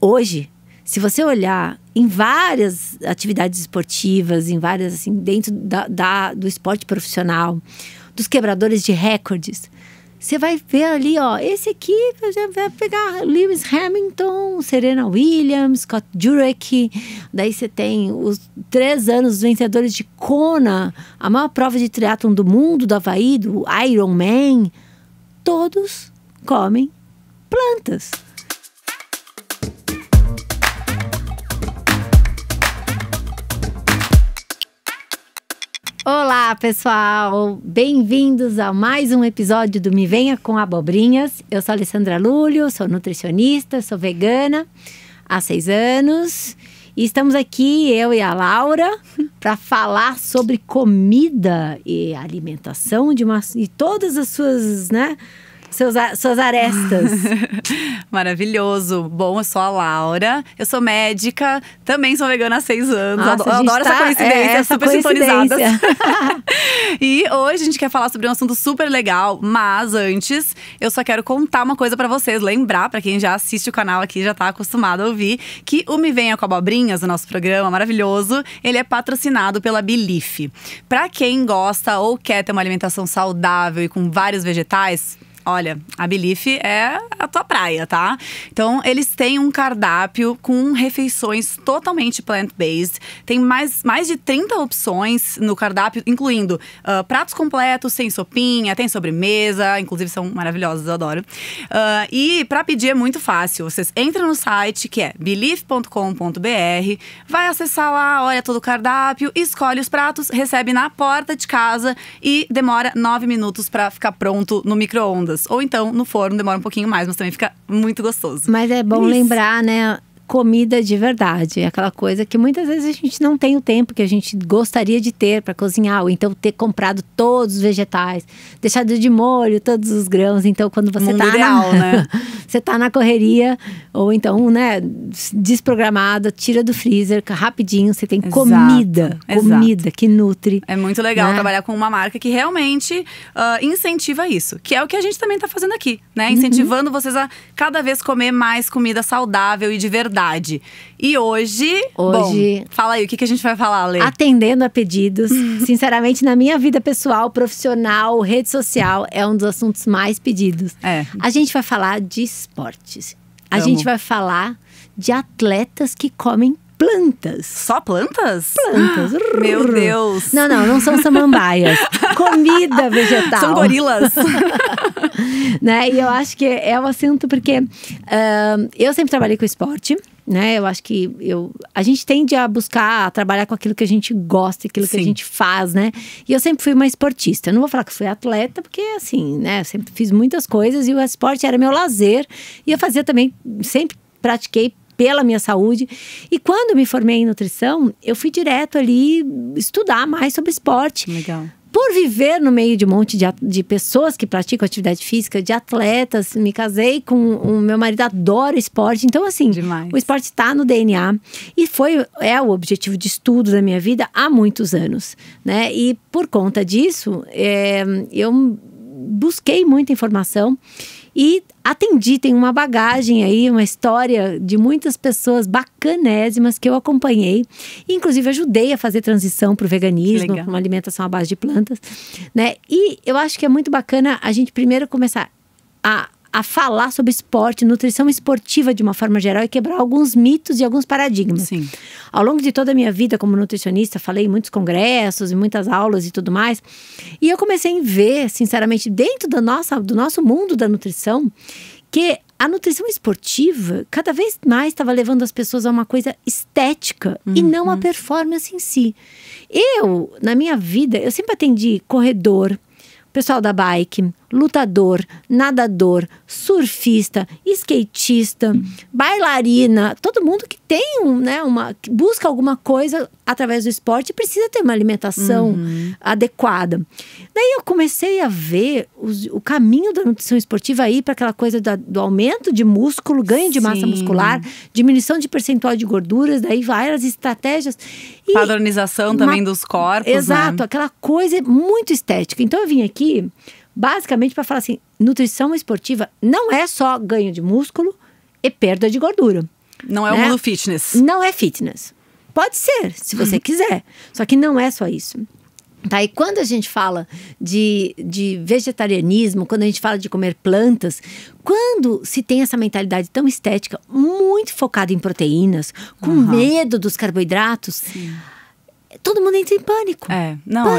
hoje, se você olhar em várias atividades esportivas, em várias, assim, dentro do esporte profissional, dos quebradores de recordes, você vai ver ali, ó, esse aqui vai pegar Lewis Hamilton, Serena Williams, Scott Jurek. Daí você tem os 3 anos vencedores de Kona, a maior prova de triatlon do mundo, do Havaí, do Ironman. Todos comem plantas. Olá, pessoal! Bem-vindos a mais um episódio do Me Venha com Abobrinhas. Eu sou a Alessandra Lúlio, sou nutricionista, sou vegana há 6 anos. E estamos aqui, eu e a Laura, para falar sobre comida e alimentação e todas as suas, né? Suas arestas. Maravilhoso. Bom, eu sou a Laura, eu sou médica, também sou vegana há 6 anos. Nossa, adoro essa coincidência, super sintonizadas. E hoje a gente quer falar sobre um assunto super legal, mas antes eu só quero contar uma coisa pra vocês, lembrar, pra quem já assiste o canal aqui, já tá acostumado a ouvir, que o Me Venha com Abobrinhas, o nosso programa maravilhoso, ele é patrocinado pela Belief. Pra quem gosta ou quer ter uma alimentação saudável e com vários vegetais, olha, a Belief é a tua praia, tá? Então, eles têm um cardápio com refeições totalmente plant-based. Tem mais de 30 opções no cardápio, incluindo pratos completos, sem sopinha, tem sobremesa. Inclusive, são maravilhosos, eu adoro. E pra pedir é muito fácil. Vocês entram no site, que é belief.com.br. Vai acessar lá, olha todo o cardápio, escolhe os pratos, recebe na porta de casa e demora 9 minutos pra ficar pronto no micro-ondas. Ou então, no forno, demora um pouquinho mais, mas também fica muito gostoso. Mas é bom lembrar, né? Comida de verdade, aquela coisa que muitas vezes a gente não tem o tempo que a gente gostaria de ter para cozinhar, ou então ter comprado todos os vegetais, deixado de molho todos os grãos. Então, quando você mundo ideal, né? Você tá na correria, ou então, né, desprogramada, tira do freezer rapidinho, você tem comida que nutre. É muito legal, né? Trabalhar com uma marca que realmente incentiva isso, que é o que a gente também tá fazendo aqui, né? Incentivando vocês a cada vez comer mais comida saudável e de verdade. E hoje… Bom, fala aí, o que a gente vai falar, Lê? Atendendo a pedidos. Sinceramente, na minha vida pessoal, profissional, rede social, é um dos assuntos mais pedidos. A gente vai falar de esportes. A gente vai falar de atletas que comem plantas. Só plantas? Plantas. Meu Deus! Não são samambaias. Comida vegetal. São gorilas. Né? E eu acho que é um assunto porque eu sempre trabalhei com esporte, né? Eu acho que a gente tende a buscar a trabalhar com aquilo que a gente gosta, aquilo que a gente faz, né? E eu sempre fui uma esportista. Eu não vou falar que fui atleta, porque assim, né? Eu sempre fiz muitas coisas e o esporte era meu lazer. E eu fazia também, sempre pratiquei pela minha saúde. E quando me formei em nutrição, eu fui direto ali estudar mais sobre esporte. Legal. Por viver no meio de um monte de pessoas que praticam atividade física, de atletas, me casei com o meu marido, adora esporte. Então, assim, o esporte está no DNA. E é o objetivo de estudo da minha vida há muitos anos, né? E por conta disso, eu busquei muita informação e tem uma bagagem aí, uma história de muitas pessoas bacanésimas que eu acompanhei. Inclusive, ajudei a fazer transição para o veganismo, para uma alimentação à base de plantas, né? E eu acho que é muito bacana a gente primeiro começar a falar sobre esporte, nutrição esportiva de uma forma geral e quebrar alguns mitos e alguns paradigmas. Sim. Ao longo de toda a minha vida como nutricionista, falei em muitos congressos, em muitas aulas e tudo mais. E eu comecei a ver, sinceramente, dentro do nosso mundo da nutrição, que a nutrição esportiva cada vez mais estava levando as pessoas a uma coisa estética e não a performance em si. Na minha vida, eu sempre atendi corredor, pessoal da bike, lutador, nadador, surfista, skatista, bailarina, todo mundo que tem que busca alguma coisa através do esporte precisa ter uma alimentação adequada. Daí eu comecei a ver o caminho da nutrição esportiva aí para aquela coisa do aumento de músculo, ganho de massa muscular, diminuição de percentual de gorduras, daí várias estratégias. E padronização também dos corpos, exato, né? Aquela coisa muito estética. Então eu vim aqui basicamente para falar assim, nutrição esportiva não é só ganho de músculo e perda de gordura. Não é o mundo fitness. Não é fitness. Pode ser, se você quiser. Só que não é só isso. Tá, e quando a gente fala de vegetarianismo, quando a gente fala de comer plantas, quando se tem essa mentalidade tão estética, muito focada em proteínas, com medo dos carboidratos… Sim. Todo mundo entra em pânico.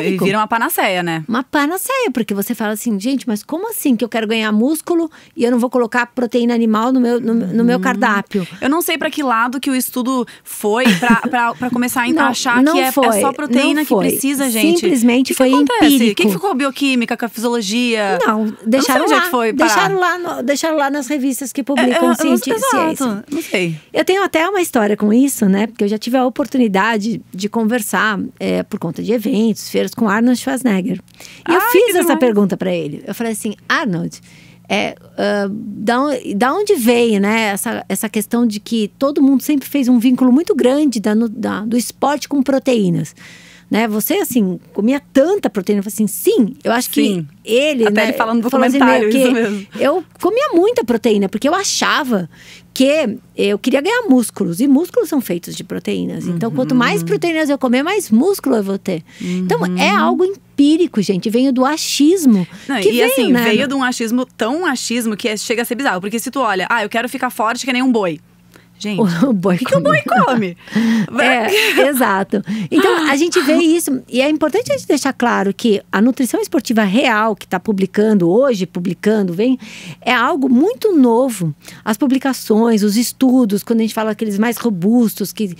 E vira uma panaceia, né? Uma panaceia, porque você fala assim, gente, mas como assim que eu quero ganhar músculo e eu não vou colocar proteína animal no meu cardápio? Eu não sei pra que lado que o estudo foi pra começar a achar que é só proteína que precisa, gente. Simplesmente foi empírico. O que ficou com a bioquímica, com a fisiologia? Não, deixaram lá. Onde foi deixaram lá nas revistas que publicam ciência. Exato, não sei. Eu tenho até uma história com isso, né? Porque eu já tive a oportunidade de conversar por conta de eventos, feiras com Arnold Schwarzenegger. E eu fiz essa pergunta para ele. Eu falei assim, Arnold, da onde veio, né, essa questão de que todo mundo sempre fez um vínculo muito grande do esporte com proteínas? Né? Você, assim, comia tanta proteína. Eu falei assim, sim, eu acho que ele… Até ele falando no documentário, assim, isso mesmo. Eu comia muita proteína, porque eu achava que eu queria ganhar músculos. E músculos são feitos de proteínas. Então, quanto mais proteínas eu comer, mais músculo eu vou ter. Então, é algo empírico, gente. Veio do achismo. Veio de um achismo, tão achismo, que chega a ser bizarro. Porque se tu olha, eu quero ficar forte que nem um boi. Gente, o que o boi come? Exato. Então, a gente vê isso. E é importante a gente deixar claro que a nutrição esportiva real, que está publicando, é algo muito novo. As publicações, os estudos, quando a gente fala aqueles mais robustos, que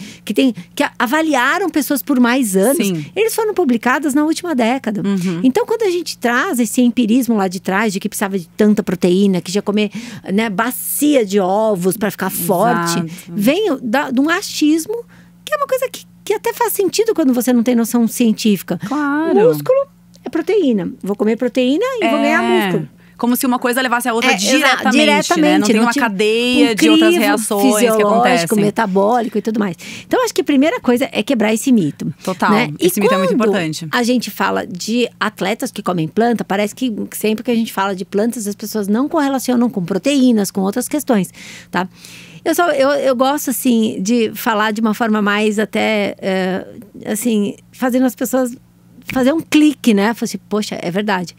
avaliaram pessoas por mais anos, eles foram publicados na última década. Então, quando a gente traz esse empirismo lá de trás, de que precisava de tanta proteína, que já comer, né, bacia de ovos para ficar forte… Vem de um achismo, que é uma coisa que até faz sentido quando você não tem noção científica. Claro. Músculo é proteína. Vou comer proteína e vou ganhar músculo. Como se uma coisa levasse a outra diretamente, né? Não tem uma cadeia de outras reações que acontecem. Metabólico e tudo mais. Então, acho que a primeira coisa é quebrar esse mito. Total. Né? Esse mito é muito importante. A gente fala de atletas que comem planta, parece que sempre que a gente fala de plantas, as pessoas não correlacionam com proteínas, com outras questões, tá? Eu gosto, assim, de falar de uma forma mais até, assim, fazendo as pessoas fazer um clique, né? Falar assim, poxa, é verdade.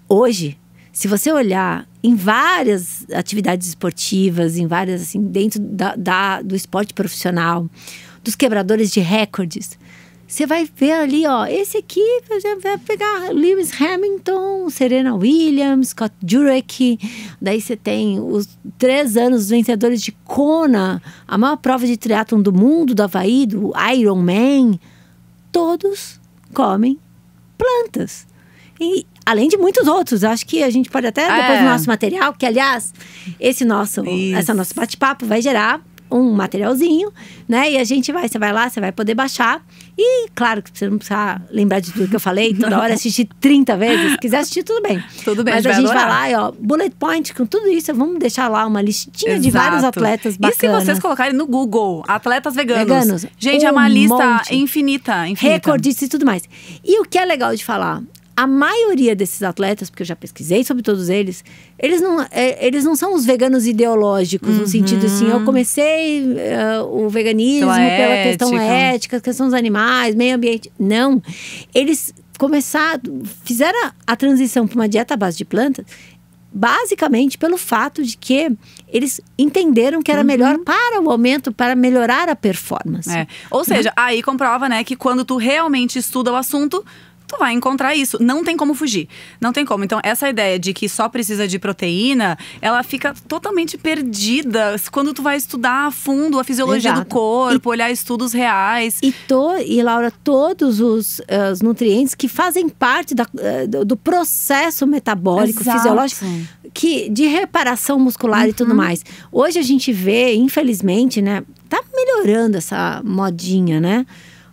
Hoje, se você olhar em várias atividades esportivas, em várias, assim, dentro do esporte profissional, dos quebradores de recordes, você vai ver ali, ó, esse aqui vai pegar Lewis Hamilton, Serena Williams, Scott Jurek. Daí você tem os 3 anos vencedores de Kona, a maior prova de triatlon do mundo, do Havaí, do Ironman. Todos comem plantas. E além de muitos outros, acho que a gente pode até, depois do nosso material, que aliás, esse nosso bate-papo vai gerar um materialzinho, né? E você vai lá, você vai poder baixar. E claro que você não precisa lembrar de tudo que eu falei, toda hora assistir 30 vezes. Se quiser assistir, tudo bem. Tudo bem, mas a gente vai lá e, ó, bullet point com tudo isso, vamos deixar lá uma listinha de vários atletas bacanas. E se vocês colocarem no Google, atletas veganos. Gente, é uma lista infinita. Recordistas e tudo mais. E o que é legal de falar? A maioria desses atletas, porque eu já pesquisei sobre todos eles, eles não são os veganos ideológicos, no sentido assim, eu comecei o veganismo pela questão ética, questão dos animais, meio ambiente. Não. Eles fizeram a transição para uma dieta à base de plantas, basicamente pelo fato de que eles entenderam que era melhor para o aumento, para melhorar a performance. Ou seja, aí comprova, né, que quando tu realmente estuda o assunto, tu vai encontrar isso. Não tem como fugir. Não tem como. Então, essa ideia de que só precisa de proteína, ela fica totalmente perdida quando tu vai estudar a fundo a fisiologia do corpo, olhar estudos reais. E Laura, todos os nutrientes que fazem parte do processo metabólico, fisiológico, de reparação muscular e tudo mais. Hoje a gente vê, infelizmente, né, tá melhorando essa modinha, né?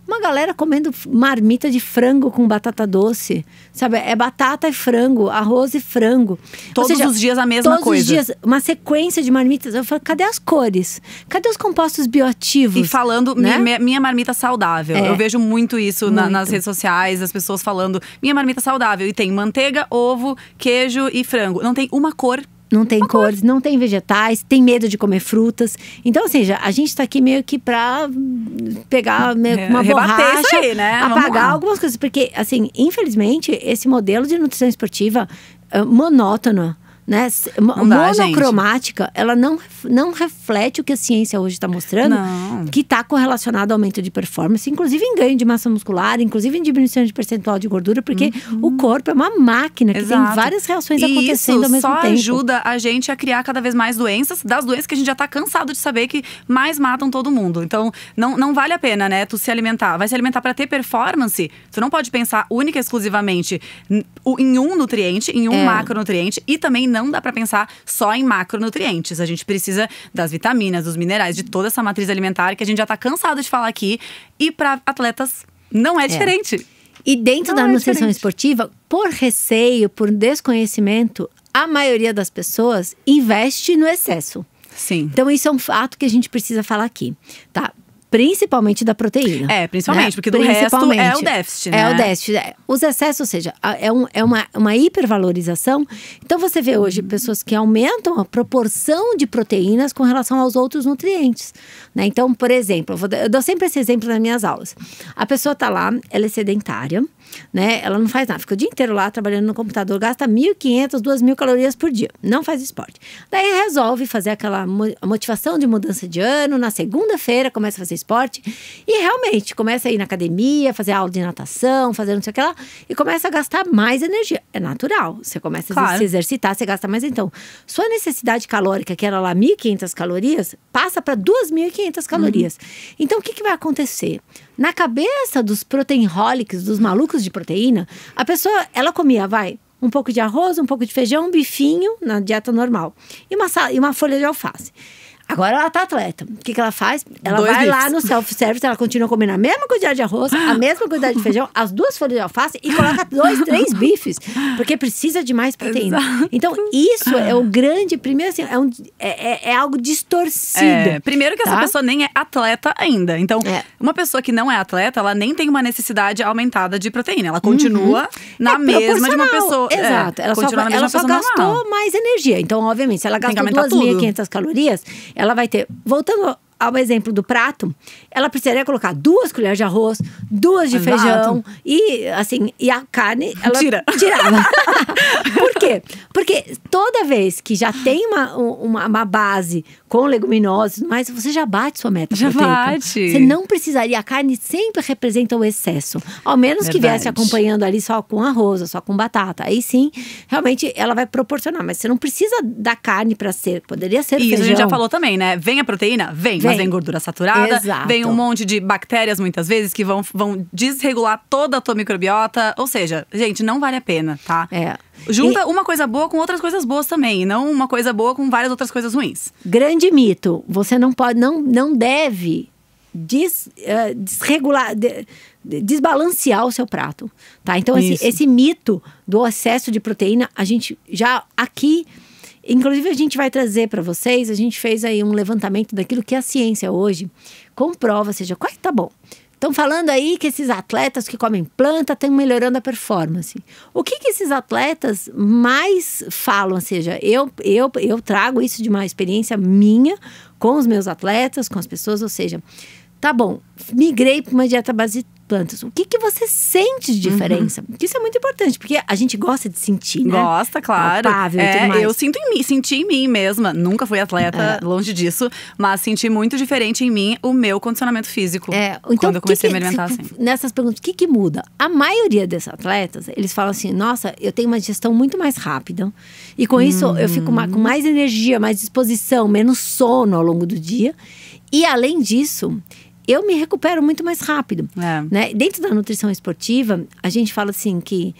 Uma galera comendo marmita de frango com batata doce, sabe? É batata e frango, arroz e frango. Todos os dias a mesma coisa. Todos os dias, uma sequência de marmitas. Eu falo, cadê as cores? Cadê os compostos bioativos? E falando, né? minha marmita saudável. Eu vejo muito isso nas redes sociais, as pessoas falando, minha marmita saudável. E tem manteiga, ovo, queijo e frango. Não tem uma cor Não tem cores, não tem vegetais, tem medo de comer frutas. Então, ou seja, a gente tá aqui meio que pra pegar uma borracha, isso aí, né? apagar algumas coisas. Porque, assim, infelizmente, esse modelo de nutrição esportiva monótono, né? Monocromática, ela não reflete o que a ciência hoje está mostrando, que está correlacionado ao aumento de performance, inclusive em ganho de massa muscular, inclusive em diminuição de percentual de gordura, porque o corpo é uma máquina que tem várias reações acontecendo ao mesmo tempo. Isso só ajuda a gente a criar cada vez mais doenças, das doenças que a gente já está cansado de saber que mais matam todo mundo. Então, não vale a pena, né, tu se alimentar. Vai se alimentar para ter performance, tu não pode pensar única e exclusivamente em um nutriente, em um macronutriente, e também não dá para pensar só em macronutrientes. A gente precisa das vitaminas, dos minerais, de toda essa matriz alimentar que a gente já tá cansado de falar aqui. E para atletas não é diferente. E dentro da nutrição esportiva, por receio, por desconhecimento, a maioria das pessoas investe no excesso. Sim. Então isso é um fato que a gente precisa falar aqui, tá? Principalmente da proteína. Principalmente, né? Porque do resto é o déficit, né? É o déficit. Os excessos, ou seja, é uma hipervalorização. Então, você vê hoje pessoas que aumentam a proporção de proteínas com relação aos outros nutrientes, né? Então, por exemplo, eu dou sempre esse exemplo nas minhas aulas. A pessoa tá lá, ela é sedentária, né? Ela não faz nada, fica o dia inteiro lá trabalhando no computador, gasta 1.500, 2.000 calorias por dia, não faz esporte. Daí resolve fazer aquela motivação de mudança de ano, na segunda-feira começa a fazer esporte e realmente começa a ir na academia, fazer aula de natação, fazer não sei o que lá e começa a gastar mais energia. É natural, você começa a se exercitar, você gasta mais. Então, sua necessidade calórica, que era lá 1.500 calorias, passa para 2.500 calorias. Então, o que vai acontecer? Na cabeça dos proteinholics, dos malucos de proteína, a pessoa, ela comia, um pouco de arroz, um pouco de feijão, um bifinho na dieta normal e uma folha de alface. Agora ela tá atleta. O que ela faz? Ela vai lá no self-service, ela continua comendo a mesma quantidade de arroz, a mesma quantidade de feijão, as 2 folhas de alface e coloca 2, 3 bifes, porque precisa de mais proteína. Exato. Então, isso é o grande, primeiro assim, é algo distorcido. Primeiro que essa pessoa nem é atleta ainda. Então, uma pessoa que não é atleta, ela nem tem uma necessidade aumentada de proteína. Ela continua na mesma de uma pessoa. Exato. Ela só gastou mais energia. Então, obviamente, se ela gastou 2.500 calorias, ela vai ter, voltando ao exemplo do prato, ela precisaria colocar 2 colheres de arroz, 2 de feijão e assim, e a carne ela tirava. Por quê? Porque toda vez que já tem uma base com leguminosas, mas você já bate sua meta proteica. Você não precisaria, a carne sempre representa o excesso. Ao menos que viesse acompanhando ali só com arroz, ou só com batata. Aí sim, realmente ela vai proporcionar, mas você não precisa da carne para ser, poderia ser feijão. Isso a gente já falou também, né? Vem a proteína? Vem. Mas vem gordura saturada, vem um monte de bactérias muitas vezes que vão desregular toda a tua microbiota. Ou seja, gente, não vale a pena, tá? Junta uma coisa boa com outras coisas boas também, e não uma coisa boa com várias outras coisas ruins. Grande mito, você não pode, não deve desregular, desbalancear o seu prato, tá? Então esse mito do excesso de proteína, a gente já aqui, inclusive a gente vai trazer para vocês, a gente fez aí um levantamento daquilo que a ciência hoje comprova, ou seja, tá bom. Estão falando aí que esses atletas que comem planta estão melhorando a performance. O que esses atletas mais falam? Ou seja, eu trago isso de uma experiência minha com os meus atletas, com as pessoas, ou seja, tá bom, migrei para uma dieta base de plantas. O que você sente de diferença? Isso é muito importante, porque a gente gosta de sentir, né? Gosta, claro. Palpável e tudo mais. Eu senti em mim mesma. Nunca fui atleta, longe disso. Mas senti muito diferente em mim o meu condicionamento físico. Então, quando eu comecei a me alimentar assim. Nessas perguntas, o que muda? A maioria desses atletas, eles falam assim, nossa, eu tenho uma digestão muito mais rápida. E com isso, eu fico com mais energia, mais disposição, menos sono ao longo do dia. E além disso, eu me recupero muito mais rápido. Né? Dentro da nutrição esportiva, a gente fala assim que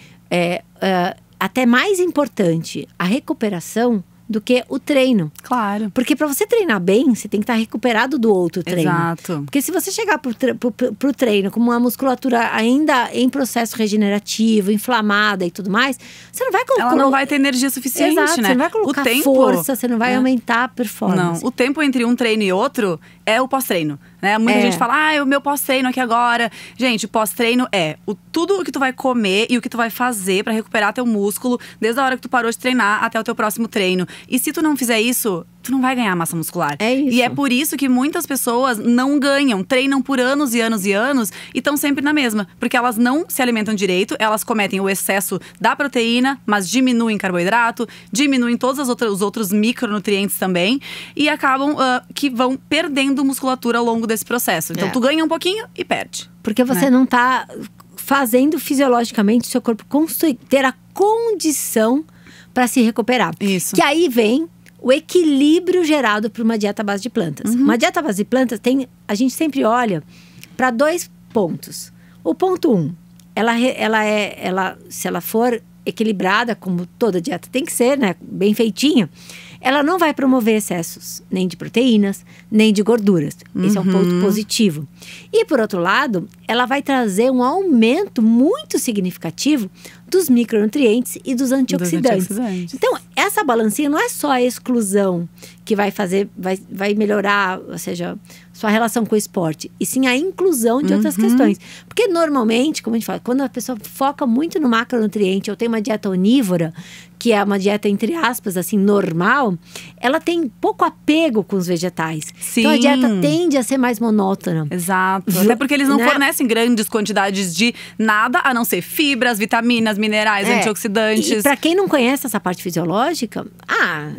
até mais importante a recuperação do que o treino. Claro. Porque para você treinar bem, você tem que estar recuperado do outro treino. Exato. Porque se você chegar pro treino com uma musculatura ainda em processo regenerativo, inflamada e tudo mais, você não vai colocar... Ela não vai ter energia suficiente, né? Você não vai colocar força, você não vai aumentar a performance. Não, o tempo entre um treino e outro é o pós-treino, né? Muita gente fala, o meu pós-treino aqui agora. Gente, o pós-treino é tudo o que tu vai comer e o que tu vai fazer pra recuperar teu músculo desde a hora que tu parou de treinar até o teu próximo treino. E se tu não fizer isso, tu não vai ganhar massa muscular. É isso. E é por isso que muitas pessoas não ganham, treinam por anos e anos e anos e estão sempre na mesma. Porque elas não se alimentam direito, elas cometem o excesso da proteína, mas diminuem carboidrato, diminuem todos os outros micronutrientes também. E acabam que vão perdendo musculatura ao longo desse processo. Então tu ganha um pouquinho e perde. Porque você não tá fazendo fisiologicamente o seu corpo ter a condição para se recuperar. Isso. Que aí vem o equilíbrio gerado por uma dieta à base de plantas. Uma dieta à base de plantas a gente sempre olha para 2 pontos. O ponto 1, se ela for equilibrada, como toda dieta tem que ser, né, bem feitinha, ela não vai promover excessos, nem de proteínas, nem de gorduras. Esse é um ponto positivo. E, por outro lado, ela vai trazer um aumento muito significativo dos micronutrientes e dos antioxidantes. Então, essa balancinha não é só a exclusão que vai melhorar, ou seja, sua relação com o esporte, e sim a inclusão de outras questões. Porque normalmente, como a gente fala, quando a pessoa foca muito no macronutriente, ou tem uma dieta onívora, que é uma dieta, entre aspas, assim, normal, ela tem pouco apego com os vegetais. Sim. Então a dieta tende a ser mais monótona. Exato. Até porque eles não fornecem grandes quantidades de nada, a não ser fibras, vitaminas, minerais, antioxidantes. E pra quem não conhece essa parte fisiológica,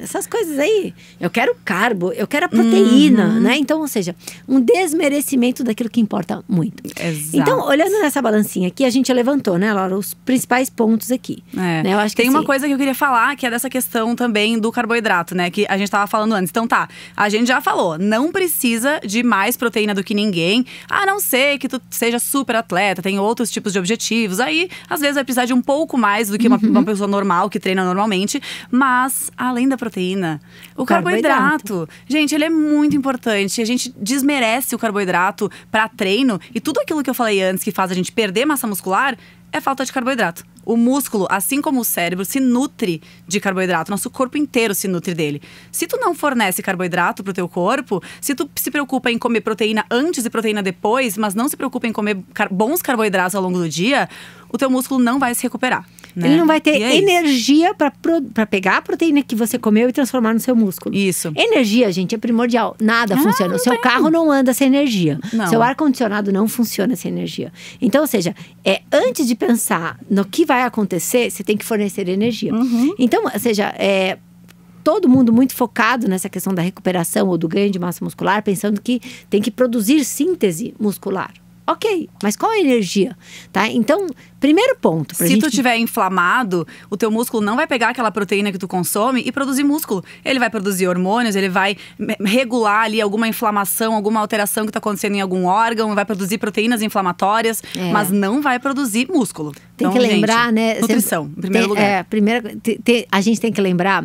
essas coisas aí, eu quero carbo, eu quero a proteína, né? Então, ou seja, um desmerecimento daquilo que importa muito. Exato. Então, olhando nessa balancinha aqui, a gente levantou, né, Laura, os principais pontos aqui. Né? Eu acho que tem uma coisa que eu queria falar, que é dessa questão também do carboidrato, né? Que a gente tava falando antes. Então a gente já falou, não precisa de mais proteína do que ninguém, a não ser que tu seja super atleta, tem outros tipos de objetivos. Aí, às vezes, vai precisar de um pouco mais do que uma pessoa normal, que treina normalmente. Mas, além da proteína, o carboidrato, gente, ele é muito importante. A gente desmerece o carboidrato para treino. E tudo aquilo que eu falei antes, que faz a gente perder massa muscular, é falta de carboidrato. O músculo, assim como o cérebro, se nutre de carboidrato. Nosso corpo inteiro se nutre dele. Se tu não fornece carboidrato pro teu corpo, se tu se preocupa em comer proteína antes e proteína depois, mas não se preocupa em comer bons carboidratos ao longo do dia, o teu músculo não vai se recuperar. Né? Ele não vai ter energia para pegar a proteína que você comeu e transformar no seu músculo. Isso. Energia, gente, é primordial. Nada funciona. O seu carro não anda sem energia. Não. Seu ar-condicionado não funciona sem energia. Então, ou seja, antes de pensar no que vai acontecer, você tem que fornecer energia. Então, ou seja, todo mundo muito focado nessa questão da recuperação ou do ganho de massa muscular, pensando que tem que produzir síntese muscular. Ok, mas qual a energia? Tá? Então, primeiro ponto. Se tu estiver inflamado, o teu músculo não vai pegar aquela proteína que tu consome e produzir músculo. Ele vai produzir hormônios, ele vai regular ali alguma inflamação, alguma alteração que está acontecendo em algum órgão, vai produzir proteínas inflamatórias, mas não vai produzir músculo. Tem que lembrar, gente, né? Nutrição, em primeiro lugar. A gente tem que lembrar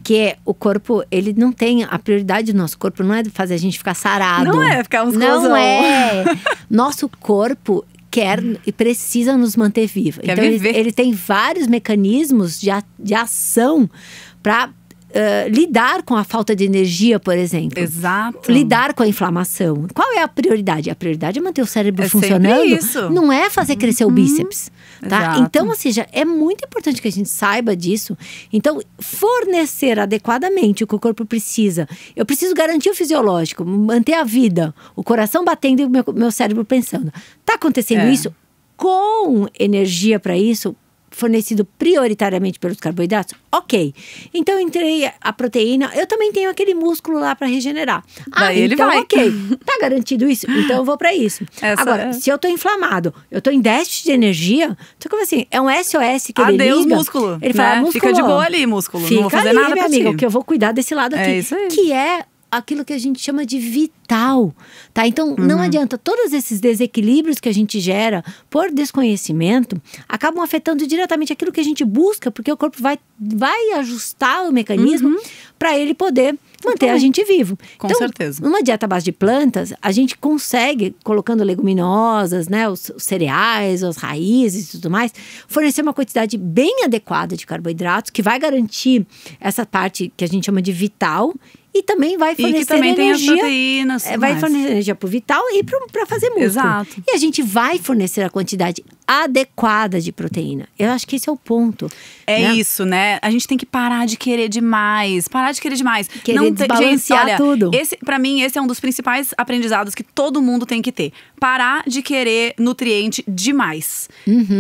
que o corpo, ele não tem… A prioridade do nosso corpo não é fazer a gente ficar sarado. Não é ficar musculosão. Não é. Nosso corpo quer e precisa nos manter vivo. Quer então, viver. ele tem vários mecanismos de ação para… lidar com a falta de energia, por exemplo. Exato. Lidar com a inflamação. Qual é a prioridade? A prioridade é manter o cérebro funcionando. Sempre isso. Não é fazer crescer o bíceps. Tá? Exato. Então, ou seja, é muito importante que a gente saiba disso. Então, fornecer adequadamente o que o corpo precisa. Eu preciso garantir o fisiológico, manter a vida, o coração batendo e o meu cérebro pensando. Tá acontecendo isso? Com energia para isso, fornecido prioritariamente pelos carboidratos? Ok. Então, eu entrei a proteína. Eu também tenho aquele músculo lá para regenerar. Daí ele então, vai. ok. Tá garantido isso? Então, eu vou para isso. Agora, se eu tô inflamado, eu tô em déficit de energia, então, como assim? É um SOS que ele liga. Adeus, músculo. Ele fala, músculo, fica de boa ali, músculo. Fica não vou fazer ali, nada minha pra amiga, ti. que eu vou cuidar desse lado aqui. É isso aí. Que é aquilo que a gente chama de vital, tá? Então, não adianta. Todos esses desequilíbrios que a gente gera por desconhecimento acabam afetando diretamente aquilo que a gente busca, porque o corpo vai ajustar o mecanismo para ele poder manter a gente vivo. Com certeza. Numa dieta à base de plantas, a gente consegue, colocando leguminosas, né, os cereais, as raízes e tudo mais, fornecer uma quantidade bem adequada de carboidratos, que vai garantir essa parte que a gente chama de vital, e também vai fornecer e que também energia. Tem as proteínas. Vai fornecer energia pro vital e para fazer músculo. Exato. E a gente vai fornecer a quantidade adequada de proteína. Eu acho que esse é o ponto. É isso, né? A gente tem que parar de querer demais. Querer desbalancear olha, tudo. Pra mim, esse é um dos principais aprendizados que todo mundo tem que ter. Parar de querer nutriente demais.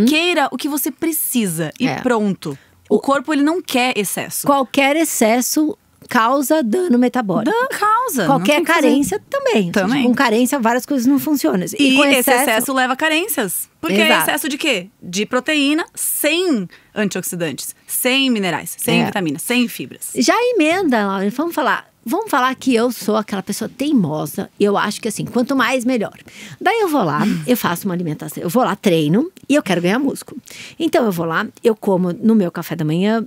Queira o que você precisa e pronto. O corpo, ele não quer excesso. Qualquer excesso causa dano metabólico. Causa. Qualquer carência também. Seja, com carência, várias coisas não funcionam. E com esse excesso leva a carências. Porque é excesso de quê? De proteína sem antioxidantes, sem minerais, sem vitaminas, sem fibras. Já emenda, Laura, vamos falar que eu sou aquela pessoa teimosa. Eu acho que assim, quanto mais, melhor. Daí eu vou lá, eu faço uma alimentação. Eu vou lá, treino e eu quero ganhar músculo. Então eu vou lá, eu como no meu café da manhã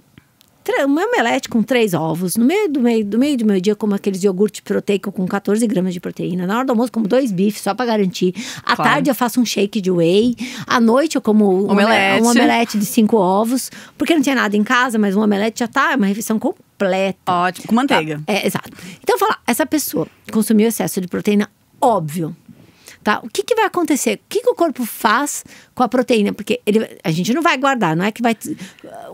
uma omelete com 3 ovos. No meio do meu dia, como aqueles iogurte proteico com 14 gramas de proteína. Na hora do almoço, como 2 bifes, só pra garantir. À tarde, eu faço um shake de whey. À noite, eu como um omelete de 5 ovos. Porque não tinha nada em casa, mas um omelete já tá uma refeição completa. Ótimo, com manteiga. Tá? Exato. Então, essa pessoa consumiu excesso de proteína, óbvio. Tá? O que vai acontecer? O que o corpo faz com a proteína? Porque a gente não vai guardar, não é que vai…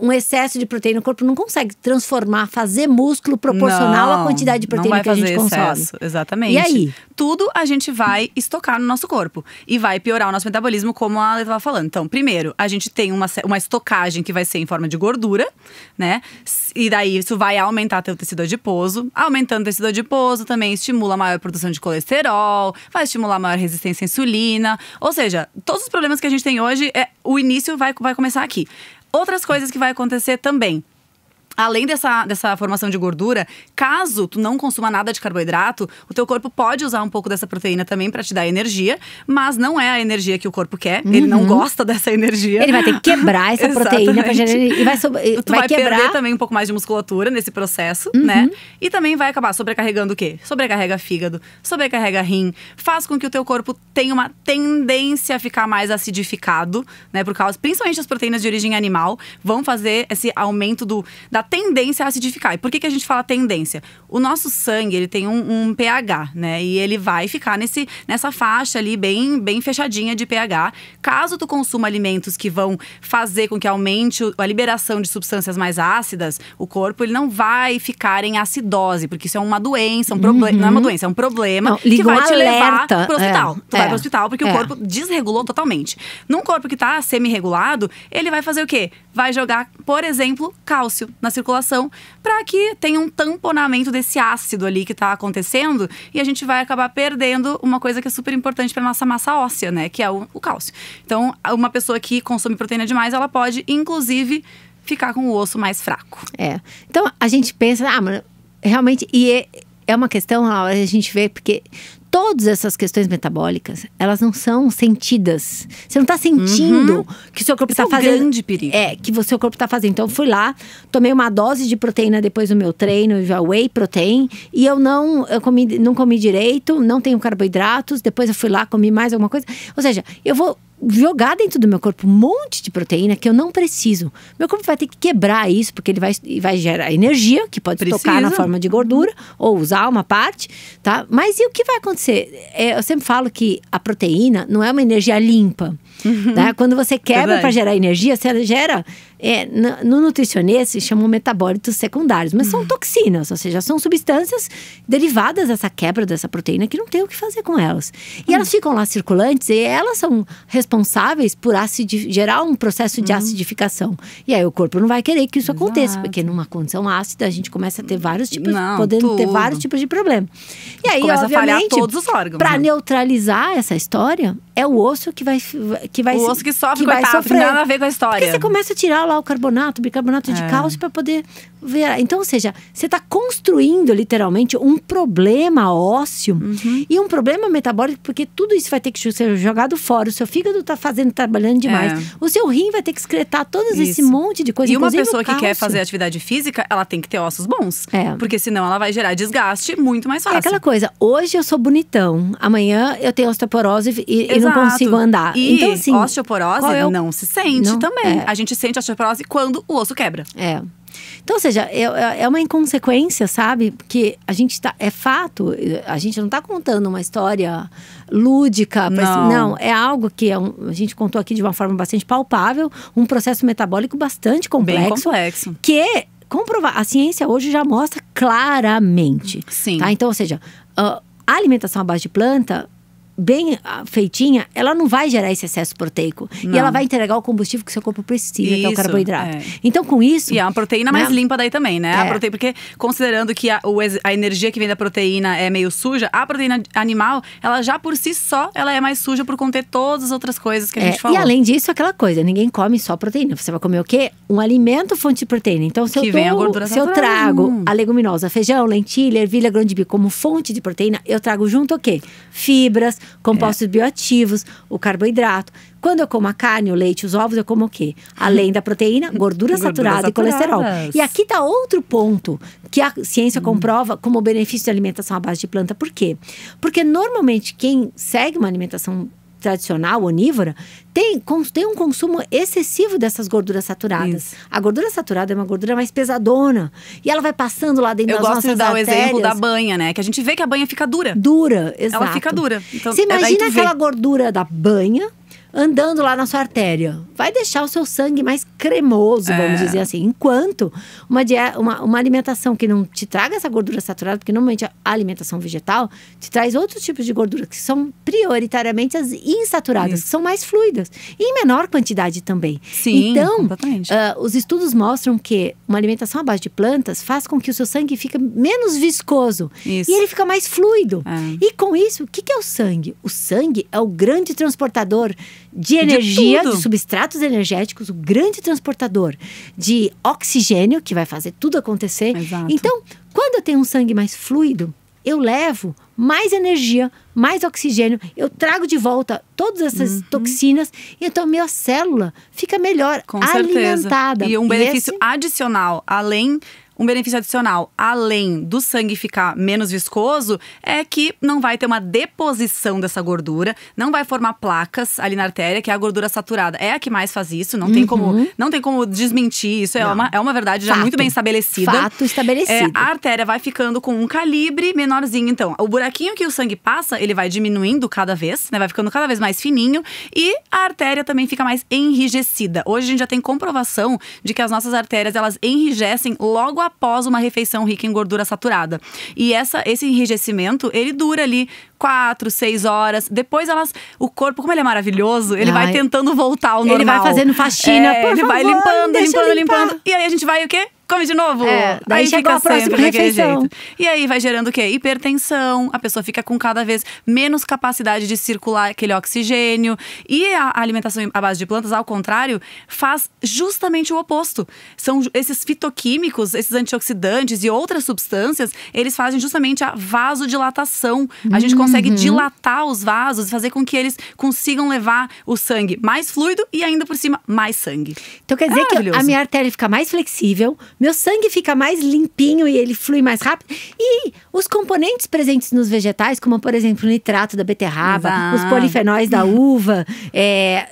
Um excesso de proteína, o corpo não consegue transformar, fazer músculo proporcional à quantidade de proteína que a gente consome. Exatamente. E aí? Tudo a gente vai estocar no nosso corpo. E vai piorar o nosso metabolismo, como a Ale estava falando. Então, primeiro, a gente tem uma estocagem que vai ser em forma de gordura, né? E daí isso vai aumentar teu tecido adiposo. Aumentando o tecido adiposo também estimula a maior produção de colesterol, vai estimular a maior resistência à insulina. Ou seja, todos os problemas que a gente tem hoje, o início vai começar aqui. Outras coisas que vai acontecer também. Além dessa formação de gordura, caso tu não consuma nada de carboidrato, o teu corpo pode usar um pouco dessa proteína também para te dar energia, mas não é a energia que o corpo quer. Ele não gosta dessa energia. Ele vai ter que quebrar essa proteína para gerar, e tu vai perder também um pouco mais de musculatura nesse processo, né? E também vai acabar sobrecarregando o quê? Sobrecarrega fígado, sobrecarrega rim, faz com que o teu corpo tenha uma tendência a ficar mais acidificado, né? Por causa, principalmente as proteínas de origem animal, vão fazer esse aumento da tendência a acidificar. E por que a gente fala tendência? O nosso sangue, ele tem um pH, né? E ele vai ficar nessa faixa ali bem fechadinha de pH. Caso tu consuma alimentos que vão fazer com que aumente a liberação de substâncias mais ácidas, o corpo ele não vai ficar em acidose, porque isso é uma doença, um problema. Não é uma doença, é um problema que vai te levar pro hospital. Tu vai pro hospital porque o corpo desregulou totalmente. Num corpo que tá semi-regulado, ele vai fazer o quê? Vai jogar, por exemplo, cálcio na circulação para que tenha um tamponamento desse ácido ali que tá acontecendo e a gente vai acabar perdendo uma coisa que é super importante para nossa massa óssea, né? Que é o cálcio. Então, uma pessoa que consome proteína demais, ela pode, inclusive, ficar com o osso mais fraco. Então, a gente pensa, mas realmente… E é uma questão, a gente vê, porque… Todas essas questões metabólicas, elas não são sentidas. Você não está sentindo que o seu corpo está fazendo… É um grande perigo. Que o seu corpo está fazendo. Então, eu fui lá, tomei uma dose de proteína depois do meu treino, já whey protein. E eu não comi direito, não tenho carboidratos. Depois eu fui lá, comi mais alguma coisa. Ou seja, eu vou jogar dentro do meu corpo um monte de proteína que eu não preciso. Meu corpo vai ter que quebrar isso, porque ele vai gerar energia, que pode tocar na forma de gordura, ou usar uma parte, tá? Mas e o que vai acontecer? Eu sempre falo que a proteína não é uma energia limpa. Tá? Quando você quebra para gerar energia, você gera… no nutricionista se chamam metabólitos secundários, mas são toxinas, ou seja, são substâncias derivadas dessa quebra dessa proteína que não tem o que fazer com elas. E elas ficam lá circulantes e elas são responsáveis por gerar um processo de acidificação. E aí o corpo não vai querer que isso aconteça, porque numa condição ácida a gente começa a ter vários tipos, ter vários tipos de problema. E aí, começa obviamente, a falhar todos os órgãos. Para neutralizar essa história, é o osso que vai o osso que sofre, vai coitado, sofrer. Não tem nada a ver com a história. Porque você começa a tirar lá o carbonato, bicarbonato de cálcio para poder ver. Então, ou seja, você está construindo literalmente um problema ósseo e um problema metabólico, porque tudo isso vai ter que ser jogado fora. O seu fígado está trabalhando demais. O seu rim vai ter que excretar todo esse monte de coisa. E uma pessoa que quer fazer atividade física, ela tem que ter ossos bons. Porque senão ela vai gerar desgaste muito mais fácil. É aquela coisa, hoje eu sou bonitão, amanhã eu tenho osteoporose e não consigo andar. E então, assim, osteoporose não se sente também. A gente sente osteoporose quando o osso quebra. Então, ou seja, é uma inconsequência, sabe? Porque a gente tá… É fato, a gente não tá contando uma história lúdica. Não, é algo que a gente contou aqui de uma forma bastante palpável. Um processo metabólico bastante complexo. Bem complexo. Que… a ciência hoje já mostra claramente. Sim. Tá? Então, ou seja, a alimentação à base de planta, bem feitinha, ela não vai gerar esse excesso proteico. Não. E ela vai entregar o combustível que o seu corpo precisa, que é o carboidrato. É. Então, com isso… E é uma proteína mais limpa daí também, né? É. Porque considerando que a energia que vem da proteína é meio suja, a proteína animal, ela já por si só, ela é mais suja por conter todas as outras coisas que a gente falou. E além disso, aquela coisa, ninguém come só proteína. Você vai comer o quê? Um alimento fonte de proteína. Então, se eu trago a leguminosa, feijão, lentilha, ervilha, grão de bico como fonte de proteína, eu trago junto o quê? Fibras, compostos bioativos, o carboidrato. Quando eu como a carne, o leite, os ovos, eu como o quê? Além da proteína, gordura saturada e colesterol. E aqui está outro ponto que a ciência comprova como benefício da alimentação à base de planta. Por quê? Porque normalmente quem segue uma alimentação tradicional, onívora, tem um consumo excessivo dessas gorduras saturadas. Isso. A gordura saturada é uma gordura mais pesadona. E ela vai passando lá dentro das nossas artérias. Eu gosto de dar o exemplo da banha, né? Que a gente vê que a banha fica dura. Dura, exato. Ela fica dura. Então, você imagina aquela gordura da banha andando lá na sua artéria. Vai deixar o seu sangue mais cremoso, vamos dizer assim. Enquanto uma alimentação que não te traga essa gordura saturada, porque normalmente a alimentação vegetal te traz outros tipos de gordura, que são prioritariamente as insaturadas, que são mais fluidas. E em menor quantidade também. Sim, então, completamente. Os estudos mostram que uma alimentação à base de plantas faz com que o seu sangue fique menos viscoso. Isso. E ele fica mais fluido. E com isso, o que é o sangue? O sangue é o grande transportador de energia, de substratos energéticos, o grande transportador de oxigênio, que vai fazer tudo acontecer. Exato. Então, quando eu tenho um sangue mais fluido, eu levo mais energia, mais oxigênio, eu trago de volta todas essas toxinas, e então minha célula fica melhor alimentada. E um benefício adicional, um benefício adicional, além do sangue ficar menos viscoso, é que não vai ter uma deposição dessa gordura, não vai formar placas ali na artéria, que é a gordura saturada. É a que mais faz isso, não tem como desmentir isso, é uma verdade já muito bem estabelecida. Fato estabelecido. A artéria vai ficando com um calibre menorzinho, então. O buraquinho que o sangue passa, ele vai diminuindo cada vez, né? Vai ficando cada vez mais fininho, e a artéria também fica mais enrijecida. Hoje a gente já tem comprovação de que as nossas artérias, elas enrijecem logo após uma refeição rica em gordura saturada. E esse enrijecimento, ele dura ali 4, 6 horas. Depois o corpo, como ele é maravilhoso, ele vai tentando voltar ao normal. Ele vai fazendo faxina, por ele favor, vai limpando. E aí a gente vai o quê? Come de novo. Daí chegou a próxima refeição. E aí vai gerando o quê? Hipertensão, a pessoa fica com cada vez menos capacidade de circular aquele oxigênio. E a alimentação à base de plantas, ao contrário, faz justamente o oposto. São esses fitoquímicos, esses antioxidantes e outras substâncias, eles fazem justamente a vasodilatação. A gente consegue dilatar os vasos e fazer com que eles consigam levar o sangue mais fluido e ainda por cima mais sangue. Então quer dizer que a minha artéria fica mais flexível, meu sangue fica mais limpinho e ele flui mais rápido. E os componentes presentes nos vegetais, como por exemplo o nitrato da beterraba, os polifenóis da uva,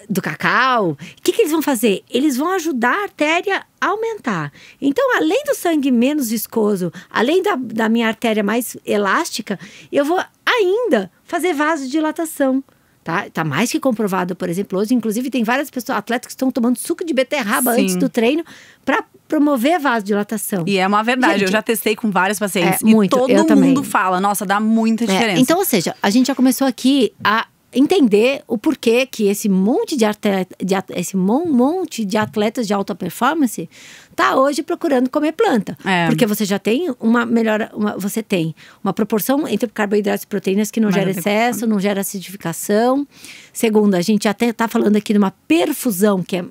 do cacau, o que eles vão fazer? Eles vão ajudar a artéria a aumentar. Então, além do sangue menos viscoso, além da minha artéria mais elástica, eu vou ainda fazer vasodilatação. Tá mais que comprovado, por exemplo, hoje, inclusive, tem várias pessoas, atletas que estão tomando suco de beterraba antes do treino para promover a vasodilatação. E é uma verdade, gente, eu já testei com vários pacientes. Muito, e todo mundo fala, nossa, dá muita diferença. Então, ou seja, a gente já começou aqui a entender o porquê que esse monte de atletas de alta performance tá hoje procurando comer planta. Porque você já tem você tem uma proporção entre carboidratos e proteínas que não gera excesso, não gera acidificação. Segundo, a gente até tá falando aqui de uma perfusão, que é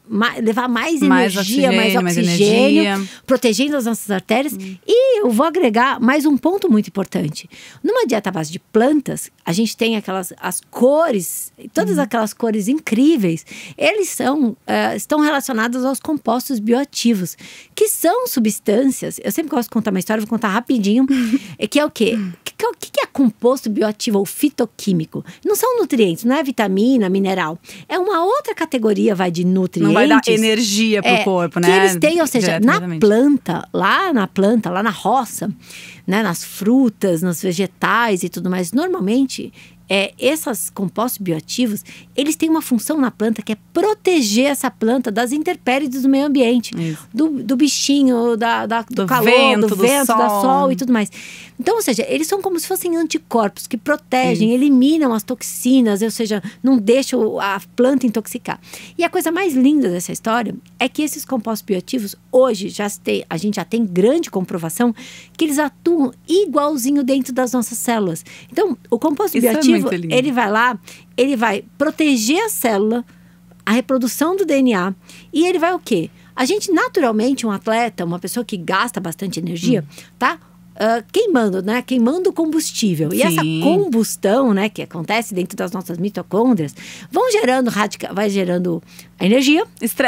levar mais energia, mais oxigênio, protegendo as nossas artérias. E eu vou agregar mais um ponto muito importante. Numa dieta à base de plantas, a gente tem as cores, todas aquelas cores incríveis, eles estão relacionados aos compostos bioativos, que são substâncias, eu sempre gosto de contar uma história, vou contar rapidinho, que é o quê? O que é composto bioativo ou fitoquímico? Não são nutrientes, não é vitamina, mineral. É uma outra categoria, de nutrientes. Não vai dar energia pro corpo, né? Que eles têm, ou seja, na planta, lá na roça, né, nas frutas, nos vegetais e tudo mais, normalmente, esses compostos bioativos, eles têm uma função na planta que é proteger essa planta das intempéries do meio ambiente. Do bichinho, do calor, do vento, da sol e tudo mais. Então, ou seja, eles são como se fossem anticorpos que protegem, eliminam as toxinas, ou seja, não deixam a planta intoxicar. E a coisa mais linda dessa história é que esses compostos bioativos, hoje, a gente já tem grande comprovação que eles atuam igualzinho dentro das nossas células. Então, o composto bioativo, ele vai lá, ele vai proteger a célula, a reprodução do DNA, e ele vai o quê? A gente, naturalmente, um atleta, uma pessoa que gasta bastante energia, tá? Queimando, né? Queimando combustível. E essa combustão, né, que acontece dentro das nossas mitocôndrias, vai gerando a energia.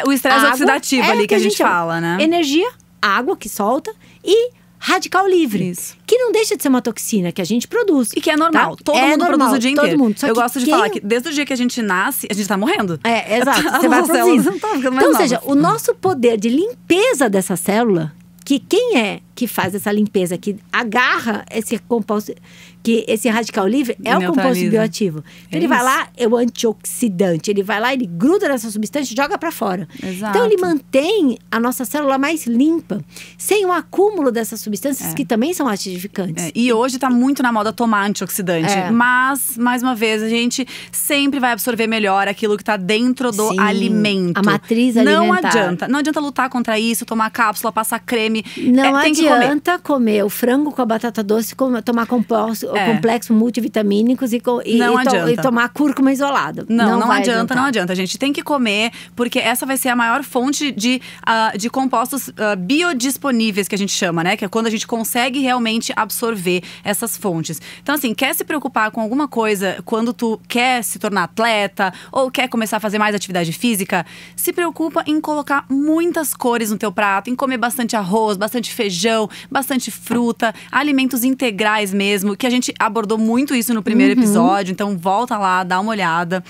O estresse oxidativo ali que a gente fala, né? Energia, água que solta e radical livre. Que não deixa de ser uma toxina que a gente produz. E que é normal. Tá? Todo mundo produz o dia inteiro. Eu gosto de falar que desde o dia que a gente nasce, a gente tá morrendo. Exato. Você vai produzindo. Então, ou seja, o nosso poder de limpeza dessa célula, que quem é que faz essa limpeza, que agarra esse composto, que esse radical livre é o composto bioativo. Ele vai lá, é o antioxidante. Ele vai lá, ele gruda nessa substância e joga para fora. Exato. Então, ele mantém a nossa célula mais limpa, sem o acúmulo dessas substâncias que também são acidificantes. E hoje tá muito na moda tomar antioxidante. Mas, mais uma vez, a gente sempre vai absorver melhor aquilo que tá dentro do alimento. A matriz alimentar. Não adianta lutar contra isso, tomar cápsula, passar creme. Não adianta comer o frango com a batata doce, tomar complexo multivitamínicos e tomar cúrcuma isolada. Não adianta. A gente tem que comer, porque essa vai ser a maior fonte de compostos biodisponíveis, que a gente chama, né? Que é quando a gente consegue realmente absorver essas fontes. Então, assim, quer se preocupar com alguma coisa quando tu quer se tornar atleta ou quer começar a fazer mais atividade física, se preocupa em colocar muitas cores no teu prato, em comer bastante arroz, bastante feijão, bastante fruta, alimentos integrais mesmo, que a gente abordou muito isso no primeiro episódio, então volta lá, dá uma olhada,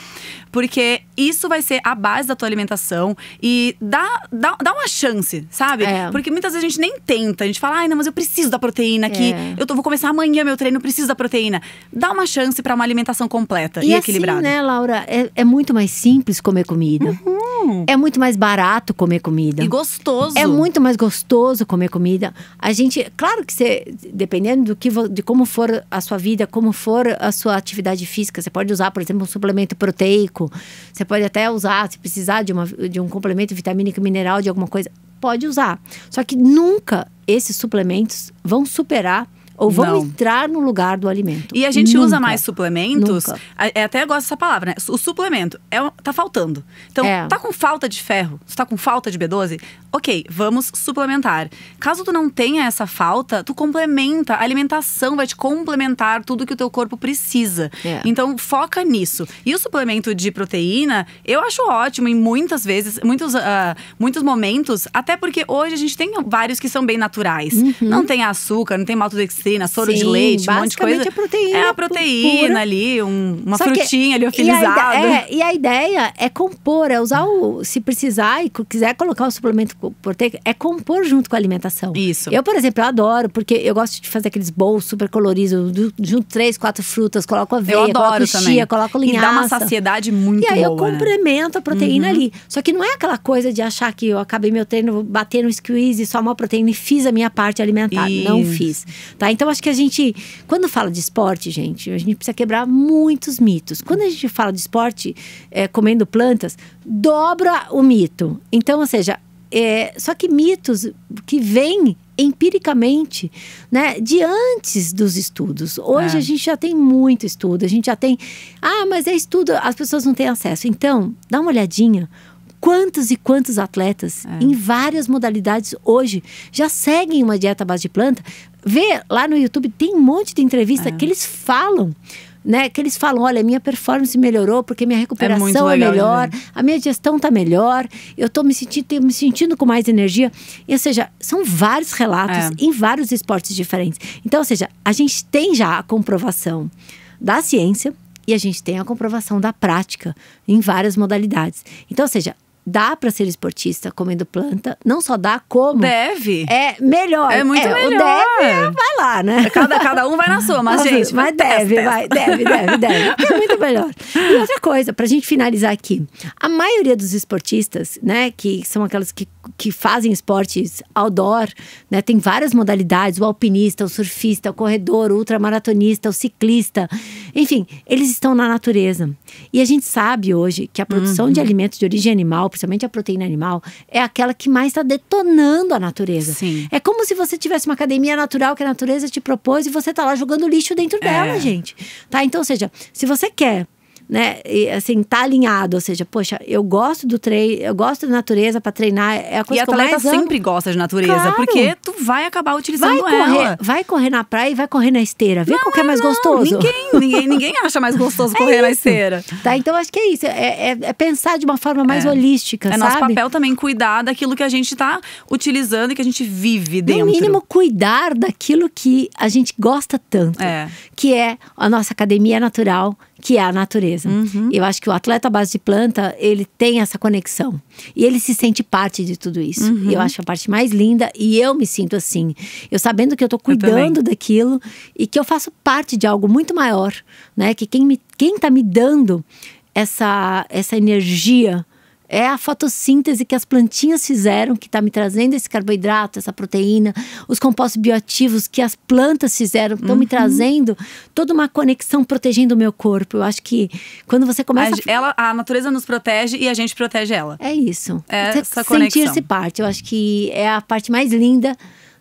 porque isso vai ser a base da tua alimentação e dá uma chance, sabe? Porque muitas vezes a gente nem tenta, a gente fala, ai, não, mas eu preciso da proteína aqui, vou começar amanhã meu treino, eu preciso da proteína. Dá uma chance para uma alimentação completa e equilibrada. Assim, né, Laura, é muito mais simples comer comida. É muito mais barato comer comida. E gostoso. É muito mais gostoso comer comida. A gente, claro que você, dependendo de como for a sua vida, como for a sua atividade física, você pode usar, por exemplo, um suplemento proteico. Você pode até usar, se precisar de um complemento vitamínico, mineral, de alguma coisa, pode usar. Só que nunca esses suplementos vão superar ou vão entrar no lugar do alimento. E a gente usa mais suplementos. Até gosto dessa palavra, né? O suplemento tá faltando. Então, tá com falta de ferro, tá com falta de B12, ok, vamos suplementar. Caso tu não tenha essa falta, tu complementa. A alimentação vai te complementar tudo que o teu corpo precisa. Então, foca nisso. E o suplemento de proteína, eu acho ótimo em muitas vezes, muitos momentos, até porque hoje a gente tem vários que são bem naturais. Não tem açúcar, não tem maltodextrina, soro de leite, um monte de coisa. É a proteína pura. Ali, uma frutinha liofilizada. E a ideia é compor, é usar se precisar e quiser colocar o suplemento proteico, é compor junto com a alimentação. Isso. Eu, por exemplo, adoro, porque eu gosto de fazer aqueles bowls super coloridos, junto 3, 4 frutas, coloco aveia, coloco chia, coloco linhaça. E dá uma saciedade muito boa. E aí eu complemento a proteína ali. Só que não é aquela coisa de achar que eu acabei meu treino, vou bater no squeeze, só uma proteína e fiz a minha parte alimentar. Não fiz. Tá? Então, acho que a gente, quando fala de esporte, gente, a gente precisa quebrar muitos mitos. Quando a gente fala de esporte, comendo plantas, dobra o mito. Então, ou seja, só que mitos que vêm empiricamente, né, de antes dos estudos. Hoje a gente já tem muito estudo, a gente já tem... mas é estudo, as pessoas não têm acesso. Então, dá uma olhadinha. Quantos e quantos atletas em várias modalidades hoje já seguem uma dieta à base de planta? Vê lá no YouTube, tem um monte de entrevista que eles falam, né? Que eles falam, olha, minha performance melhorou porque minha recuperação é melhor, a minha digestão tá melhor, eu tô me sentindo com mais energia. E, ou seja, são vários relatos em vários esportes diferentes. Então, ou seja, a gente tem já a comprovação da ciência e a gente tem a comprovação da prática em várias modalidades. Então, ou seja, dá para ser esportista comendo planta, não só dá, como… Deve. É melhor. É muito melhor. O deve, vai lá, né? Cada um vai na sua, mas gente… Mas deve. É muito melhor. E outra coisa, pra gente finalizar aqui. A maioria dos esportistas, né, que são aquelas que fazem esportes outdoor, né, tem várias modalidades, o alpinista, o surfista, o corredor, o ultramaratonista, o ciclista, enfim, eles estão na natureza. E a gente sabe hoje que a produção de alimentos de origem animal, principalmente a proteína animal, é aquela que mais está detonando a natureza. Sim. É como se você tivesse uma academia natural que a natureza te propôs e você tá lá jogando lixo dentro dela, gente. Tá? Então, ou seja, se você quer, né, e, assim, tá alinhado, ou seja, poxa, eu gosto do treino, eu gosto da natureza para treinar, é a coisa que eu mais amo. E atleta sempre gosta de natureza, claro, porque tu vai acabar utilizando ela. Vai correr na praia e vai correr na esteira, vê qual que é mais gostoso. Ninguém acha mais gostoso correr na esteira. Tá, então acho que é isso, é pensar de uma forma mais holística, sabe? É nosso papel também cuidar daquilo que a gente tá utilizando e que a gente vive dentro. No mínimo, cuidar daquilo que a gente gosta tanto, que é a nossa academia natural, que é a natureza. Eu acho que o atleta à base de planta, ele tem essa conexão. E ele se sente parte de tudo isso. E eu acho a parte mais linda, e eu me sinto assim. Eu sabendo que eu tô cuidando daquilo e que eu faço parte de algo muito maior, né? Que quem tá me dando essa energia é a fotossíntese que as plantinhas fizeram, que está me trazendo esse carboidrato, essa proteína, os compostos bioativos que as plantas fizeram, estão me trazendo toda uma conexão, protegendo o meu corpo. Eu acho que quando você começa… A natureza nos protege e a gente protege ela. É isso. É essa conexão. Sentir-se parte. Eu acho que é a parte mais linda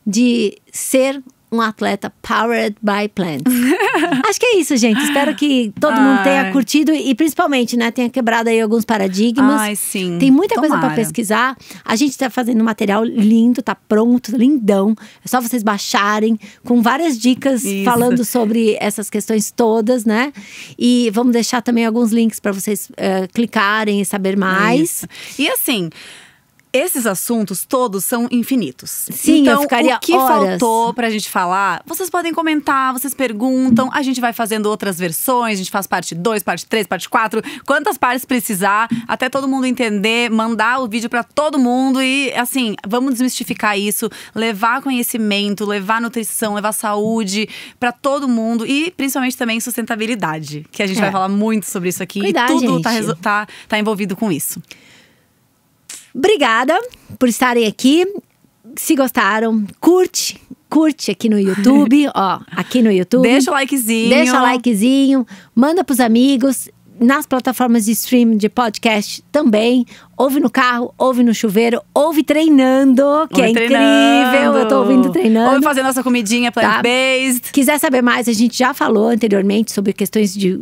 de ser um atleta powered by plants. Acho que é isso, gente. Espero que todo mundo tenha curtido e principalmente, né, tenha quebrado aí alguns paradigmas. Ai, sim. Tem muita coisa para pesquisar. A gente tá fazendo um material lindo, tá pronto, lindão. É só vocês baixarem com várias dicas falando sobre essas questões todas, né? E vamos deixar também alguns links para vocês clicarem e saber mais. E assim… esses assuntos todos são infinitos. Sim, então, eu ficaria o que horas. faltou pra gente falar, vocês podem comentar, vocês perguntam. A gente vai fazendo outras versões, a gente faz parte 2, parte 3, parte 4. Quantas partes precisar, até todo mundo entender, mandar o vídeo pra todo mundo. E assim, vamos desmistificar isso, levar conhecimento, levar nutrição, levar saúde pra todo mundo. E principalmente também sustentabilidade, que a gente vai falar muito sobre isso aqui. Cuidar, e tudo gente. tá envolvido com isso. Obrigada por estarem aqui. Se gostaram, curte aqui no YouTube, ó, aqui no YouTube. Deixa o likezinho. Manda pros amigos. Nas plataformas de stream de podcast também. Ouve no carro, ouve no chuveiro, ouve treinando, que é incrível. Eu tô ouvindo treinando. Ouve fazendo nossa comidinha plant-based. Quiser saber mais, a gente já falou anteriormente sobre questões de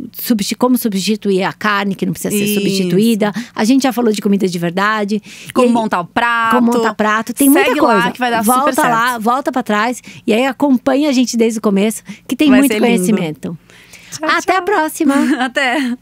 como substituir a carne, que não precisa ser substituída. A gente já falou de comida de verdade. Como montar o prato. Como montar prato. Tem muita coisa. Lá que vai dar volta super lá, certo. volta pra trás. E aí acompanha a gente desde o começo, que tem muito conhecimento. Tchau, Até a próxima. Até.